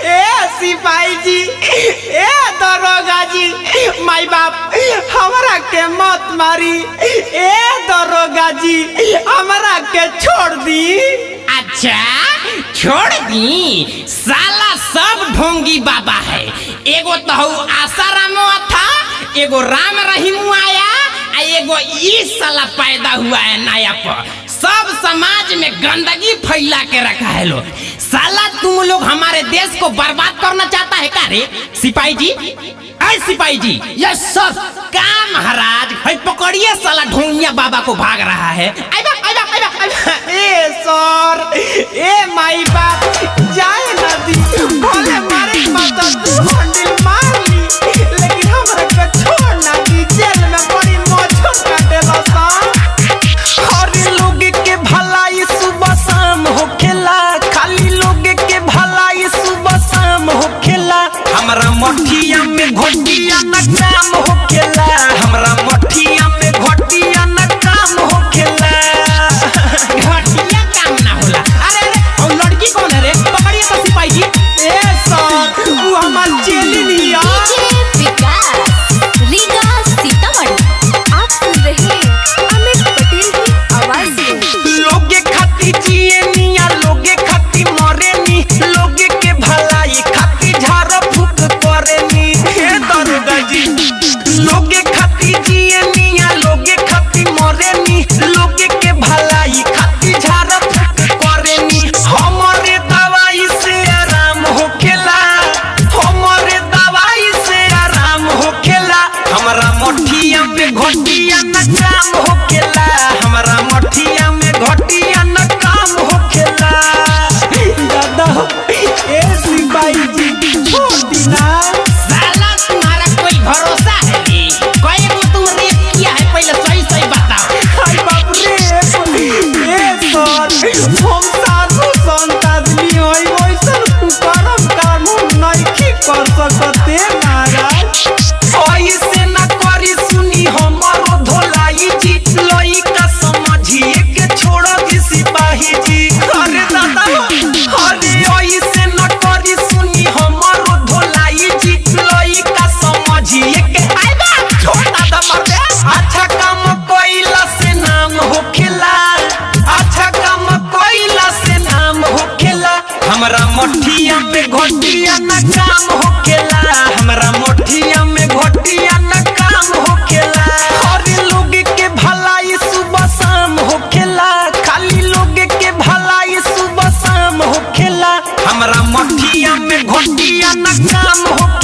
ए सिपाही जी, ए दरोगा जी, माई बाप हमरा के मत मारी। ए दरोगा जी हमरा के छोड़ दी। अच्छा छोड़ दी? साला सब ढोंगी बाबा है। एगो तो आसारामो था, एगो राम रहीम आया, एगो ई साला पैदा हुआ है नया पर। सब समाज में गंदगी फैला के रखा है लोग। साला तुम लोग हमारे देश को बर्बाद करना चाहता है क्या रे सिपाही जी? ऐ सिपाही जी। यस सर। का महाराज है पकड़िए साला ढोंगिया बाबा को भाग रहा है। ए सर, ए माई बाप जाए ना दी, भले मारे मत तू हंडिल मार ली, लेकिन हमरा के छोड़ ना दी। जेल में बड़ी मौज काटेला सा। हर लोग के भलाई सुबह शाम होखेला, खाली लोग के भलाई सुबह शाम होखेला। हमरा मठिया में घोटिया न काम होखेला, हमरा मठिया में घोटिया न काम होखेला। घटिया काम ना होला। अरे और लड़की कौन है रे? पकड़िए तो सिपाही जी। ए सर वो हमार चेली लिया। आप सुन रहे हैं अमित पटेल की आवाज में। लोगे खाती जिए निया, लोगे खाती मरे नी, लोगे के भलाई खाती झाड़ फूक करे नी। हे दरोगा जी, लोगे खाती जिए निया, लोगे खाती मरे नी, लोगे के भलाई खाती झाड़ फूक करे नी। हमारे दवाई से आराम होखेला, हमारे दवाई से आराम होखेला। हमरा मठिया में घोटिया न काम होखेला, हमरा मठिया में घोटिया न काम होखेला। दादा ए सिपाही जी छोड़ दी ना। साला तुम्हारा कोई भरोसा है रे? कोई को तुम रेप किया है पहले सही सही बताओ। हाय बाप रे, ए सर हम साधु संत आदमी होई, वैसन कुकर्म काम नहीं कर सकते महाराज। ऐसे न करी सुनी हमारो धोलाई जी, लइका समझिए के छोड़ दी सिपाही जी। अरे दादा अरे ऐसे न करी सुनी हमारो धोलाई जी, लइका समझिए के छोड़ दादा मर दे। अच्छा काम कोइला से नाम होखेला, अच्छा काम कोइला से नाम होखेला। हमरा मठिया में घोटिया न काम होखेला, हमरा मठिया में घोटिया न काम होखेला। हर लोग के भलाई सुबह शाम होखेला, खाली लोग के भलाई सुबह शाम होखेला। हमरा मठिया में घोटिया न काम होखेला।